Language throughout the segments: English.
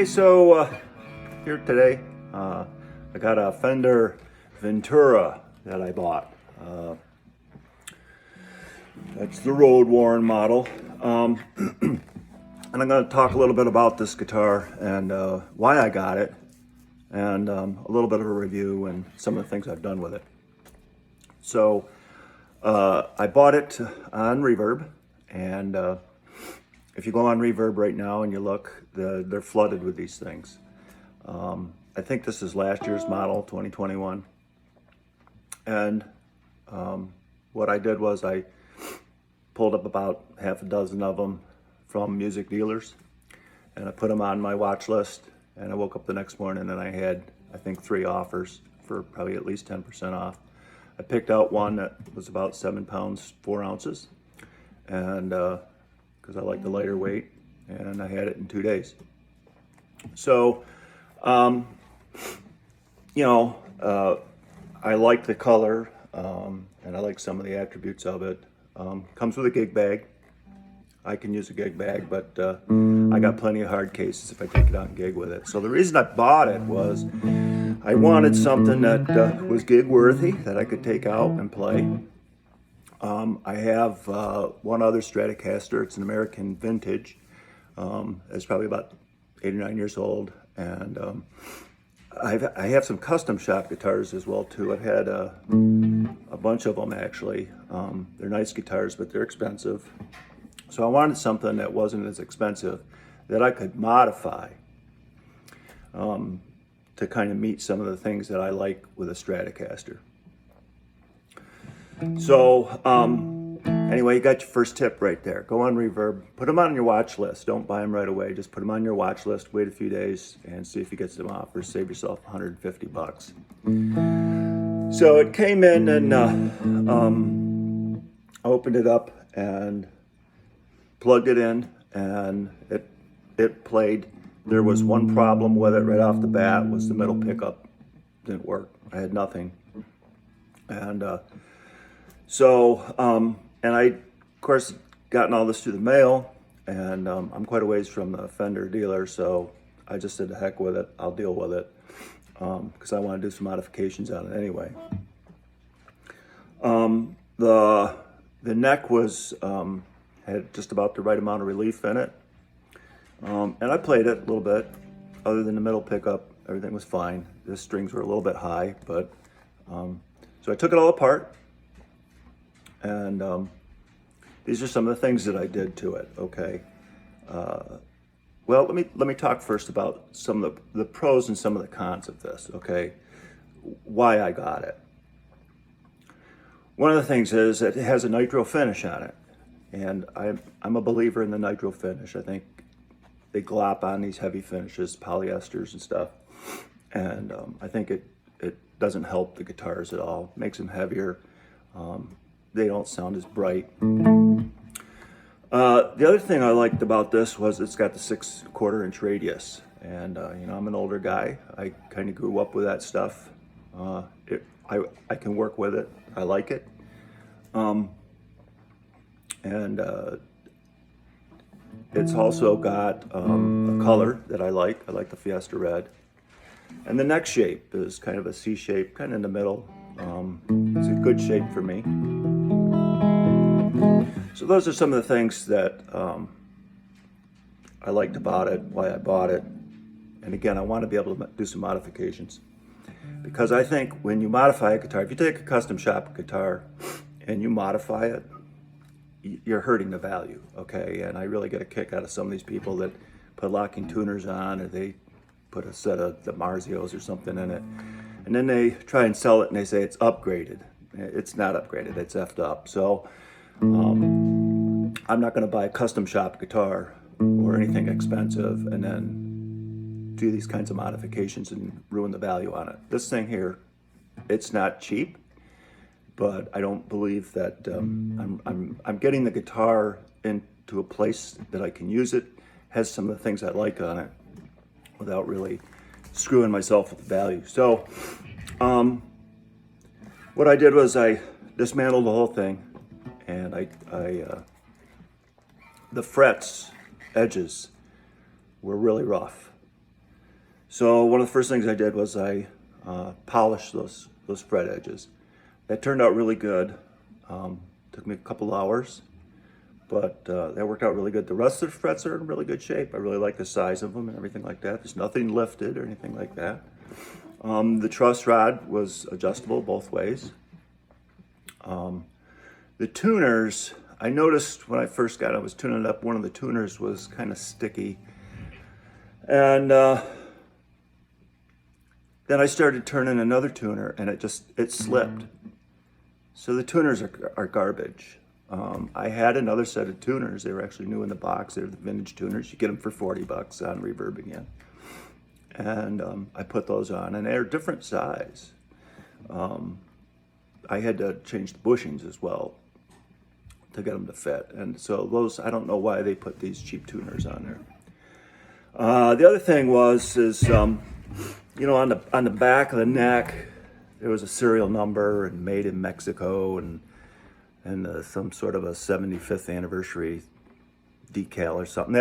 Okay, so here today, I got a Fender Vintera that I bought. That's the road worn model. And I'm going to talk a little bit about this guitar and why I got it, and a little bit of a review and some of the things I've done with it. So I bought it on Reverb, and if you go on Reverb right now and you look, they're flooded with these things. I think this is last year's model, 2021. And what I did was I pulled up about half a dozen of them from music dealers, and I put them on my watch list, and I woke up the next morning and I had, I think, 3 offers for probably at least 10% off. I picked out one that was about 7 pounds, 4 ounces, and because I like the lighter weight, and I had it in 2 days. So, I like the color, and I like some of the attributes of it. Comes with a gig bag. I can use a gig bag, but I got plenty of hard cases if I take it out and gig with it. So the reason I bought it was I wanted something that was gig worthy, that I could take out and play. I have one other Stratocaster. It's an American vintage. It's probably about 8 or 9 years old, and I have some custom shop guitars as well too. I've had a bunch of them actually. They're nice guitars, but they're expensive. So I wanted something that wasn't as expensive, that I could modify to kind of meet some of the things that I like with a Stratocaster. So anyway, you got your first tip right there. Go on Reverb, put them on your watch list. Don't buy them right away. Just put them on your watch list, wait a few days, and see if you get some offers. Save yourself $150. So it came in, and I opened it up and plugged it in, and it played. There was one problem with it right off the bat, was the middle pickup didn't work. I had nothing. And and I, of course, gotten all this through the mail, and I'm quite a ways from the Fender dealer, so I just said, the heck with it, I'll deal with it, because I want to do some modifications on it anyway. The neck was had just about the right amount of relief in it, and I played it a little bit. Other than the middle pickup, everything was fine. The strings were a little bit high, but so I took it all apart, and these are some of the things that I did to it. Okay. Well, let me talk first about some of the pros and some of the cons of this. Okay, why I got it. One of the things is that it has a nitro finish on it, and I'm a believer in the nitro finish. I think they glop on these heavy finishes, polyesters and stuff, and I think it doesn't help the guitars at all. It makes them heavier. They don't sound as bright. The other thing I liked about this was it's got the 6¼ inch radius, and I'm an older guy. I kind of grew up with that stuff. I can work with it. I like it. It's also got a color that I like. I like the Fiesta Red. And the neck shape is kind of a C shape, kind of in the middle. It's a good shape for me. So those are some of the things that I liked about it, why I bought it. And again, I want to be able to do some modifications, because I think when you modify a guitar, if you take a custom shop guitar and you modify it, you're hurting the value, okay? And I really get a kick out of some of these people that put locking tuners on, or they put a set of the Marzios or something in it, and then they try and sell it and they say it's upgraded. It's not upgraded, it's effed up. So I'm not going to buy a custom shop guitar or anything expensive and then do these kinds of modifications and ruin the value on it. This thing here, it's not cheap, but I don't believe that I'm getting the guitar into a place that I can use it, has some of the things I like on it, without really screwing myself with the value. So what I did was I dismantled the whole thing, and the frets, edges, were really rough. So one of the first things I did was I polished those fret edges. That turned out really good. Took me a couple hours, but that worked out really good. The rest of the frets are in really good shape. I really like the size of them and everything like that. There's nothing lifted or anything like that. The truss rod was adjustable both ways. The tuners, I noticed when I first got it, I was tuning it up, one of the tuners was kind of sticky. And then I started turning another tuner and it slipped. So the tuners are garbage. I had another set of tuners. They were actually new in the box. They're the vintage tuners. You get them for 40 bucks on Reverb again. And I put those on, and they're different size. I had to change the bushings as well to get them to fit. And so those, I don't know why they put these cheap tuners on there. The other thing is you know, on the back of the neck, there was a serial number and made in Mexico and some sort of a 75th anniversary decal or something.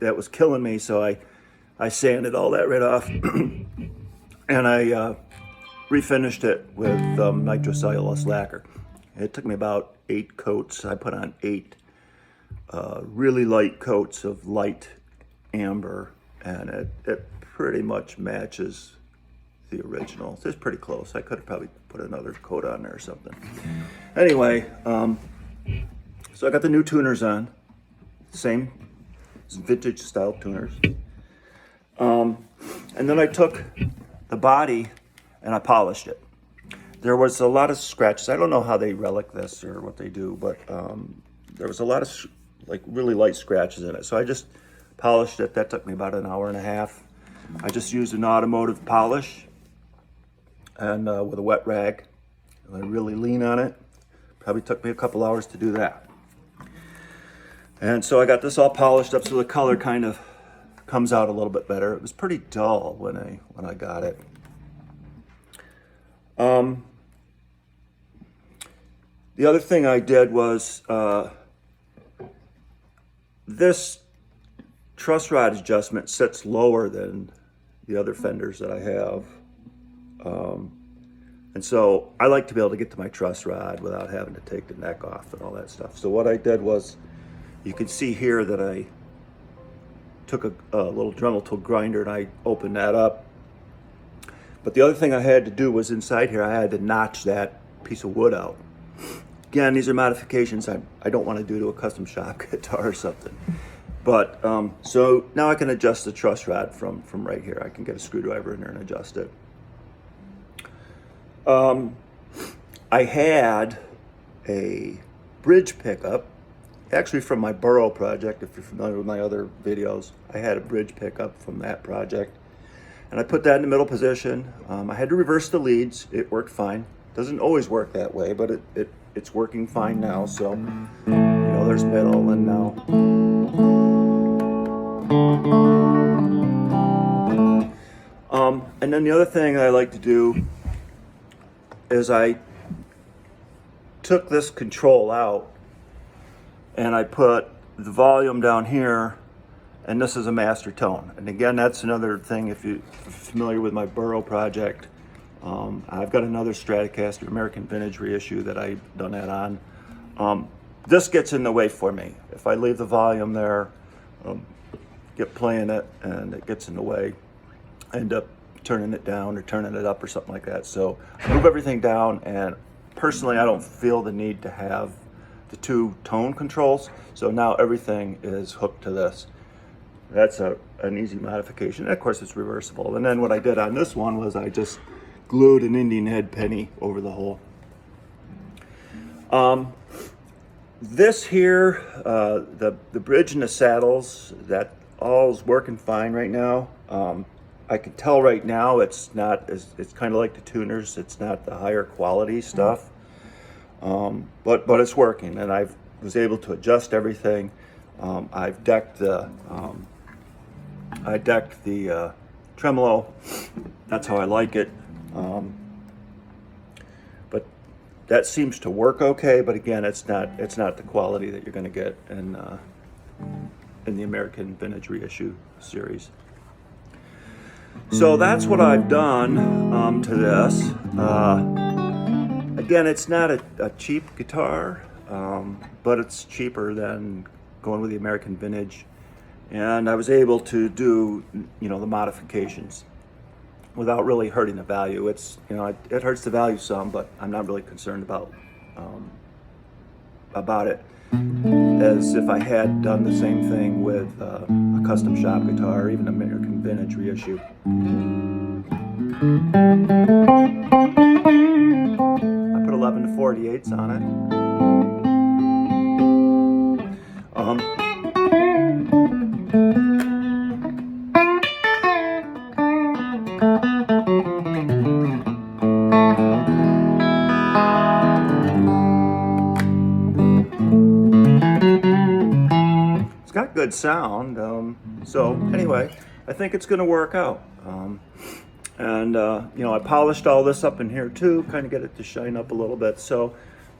That was killing me, so I sanded all that right off and I refinished it with nitrocellulose lacquer. It took me about 8 coats. I put on 8 really light coats of light amber, and it pretty much matches the original. It's pretty close. I could have probably put another coat on there or something. Anyway, so I got the new tuners on, same vintage style tuners. And then I took the body and I polished it. There was a lot of scratches. I don't know how they relic this or what they do, but there was a lot of like really light scratches in it. So I just polished it. That took me about an hour and a half. I just used an automotive polish and with a wet rag. I really lean on it. Probably took me a couple hours to do that. And so I got this all polished up so the color kind of comes out a little bit better. It was pretty dull when I got it. The other thing I did was this truss rod adjustment sits lower than the other Fenders that I have. And so I like to be able to get to my truss rod without having to take the neck off and all that stuff. So what I did was, you can see here that I took a little Dremel tool grinder and I opened that up. But the other thing I had to do was inside here, I had to notch that piece of wood out. Again, these are modifications I don't want to do to a custom shop guitar or something. But so now I can adjust the truss rod from right here. I can get a screwdriver in there and adjust it. I had a bridge pickup, actually from my Burrow project. If you're familiar with my other videos, I had a bridge pickup from that project. And I put that in the middle position. I had to reverse the leads. It worked fine. Doesn't always work that way, but it's working fine now. So, you know, there's middle and now. And then the other thing I like to do is I took this control out and I put the volume down here, and this is a master tone. And again, that's another thing, if you're familiar with my Burrow project, I've got another Stratocaster American Vintage reissue that I've done that on. This gets in the way for me. If I leave the volume there, get playing it, and it gets in the way, I end up turning it down or turning it up or something like that. So I move everything down, and personally I don't feel the need to have the 2 tone controls. So now everything is hooked to this. That's an easy modification. And of course it's reversible. And then what I did on this one was I just glued an Indian head penny over the hole. This here, the bridge and the saddles, that all's working fine right now. I can tell right now it's kind of like the tuners. It's not the higher quality stuff, but it's working, and I was able to adjust everything. I've decked the tremolo. That's how I like it. But that seems to work okay. But again, it's not the quality that you're going to get in the American Vintage Reissue series. So that's what I've done to this. Again, it's not a cheap guitar, but it's cheaper than going with the American Vintage. And I was able to do, you know, the modifications without really hurting the value. It's, you know, it hurts the value some, but I'm not really concerned about it as if I had done the same thing with a custom shop guitar or even American Vintage reissue. I put 11 to 48s on it. It's got good sound, so anyway, I think it's going to work out. You know, I polished all this up in here too, kind of get it to shine up a little bit. So,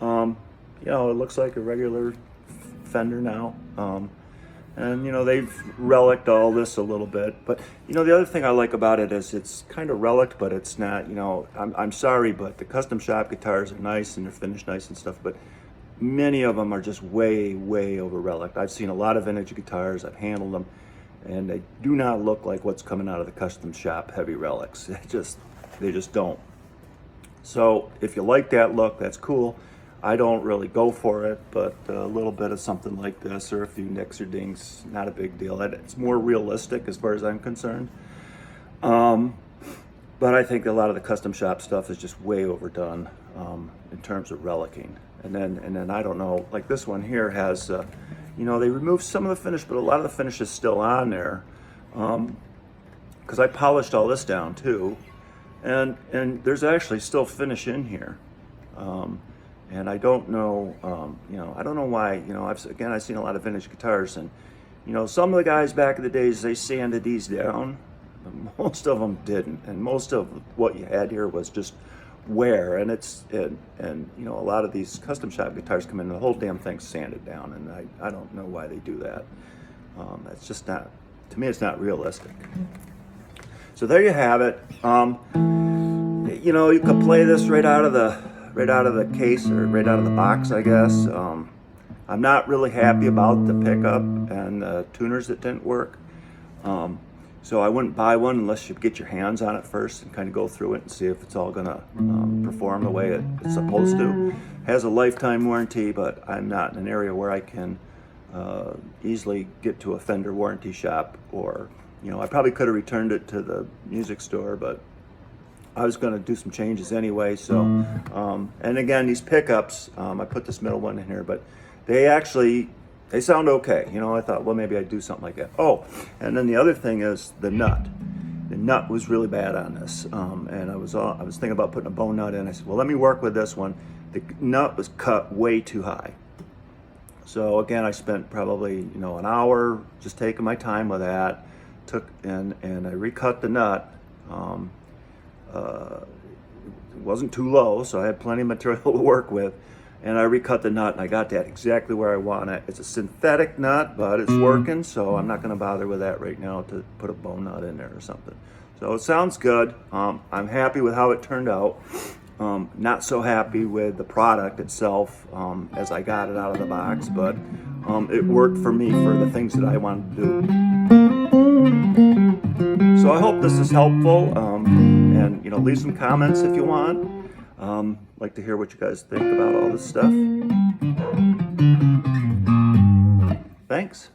you know, it looks like a regular Fender now. And you know, they've reliced all this a little bit. But you know, the other thing I like about it is it's kind of reliced, but it's not. You know, I'm sorry, but the custom shop guitars are nice and they're finished nice and stuff, but many of them are just way over reliced. I've seen a lot of vintage guitars. I've handled them, and they do not look like what's coming out of the custom shop heavy relics. They just don't. So if you like that look, that's cool. I don't really go for it, but a little bit of something like this or a few nicks or dings, not a big deal. It's more realistic as far as I'm concerned. But I think a lot of the custom shop stuff is just way overdone in terms of relicking. And then I don't know, like this one here has, you know, they removed some of the finish, but a lot of the finish is still on there. Because I polished all this down too. And there's actually still finish in here. And I don't know, you know, I don't know why, you know, I've seen a lot of vintage guitars, and, you know, some of the guys back in the days, they sanded these down, but most of them didn't. And most of what you had here was just wear. And you know, a lot of these custom shop guitars come in and the whole damn thing's sanded down. And I don't know why they do that. It's just not, to me, it's not realistic. So there you have it. You know, you could play this right out of the case, or right out of the box, I guess. I'm not really happy about the pickup and the tuners that didn't work. So I wouldn't buy one unless you get your hands on it first and kind of go through it and see if it's all gonna perform the way it's supposed to. It has a lifetime warranty, but I'm not in an area where I can easily get to a Fender warranty shop, or, you know, I probably could have returned it to the music store, but I was going to do some changes anyway. So, and again, these pickups, I put this middle one in here, but they sound okay. You know, I thought, well, maybe I'd do something like that. Oh, and then the other thing is the nut. The nut was really bad on this, and I was thinking about putting a bone nut in. I said, well, let me work with this one. The nut was cut way too high. So again, I spent probably, you know, an hour just taking my time with that. And I recut the nut. It wasn't too low, so I had plenty of material to work with, and I recut the nut, and I got that exactly where I want it. It's a synthetic nut, but it's working, so I'm not going to bother with that right now to put a bone nut in there or something. So it sounds good. I'm happy with how it turned out. Not so happy with the product itself as I got it out of the box, but it worked for me for the things that I wanted to do. So I hope this is helpful, and, you know, leave some comments if you want. Like to hear what you guys think about all this stuff. Thanks.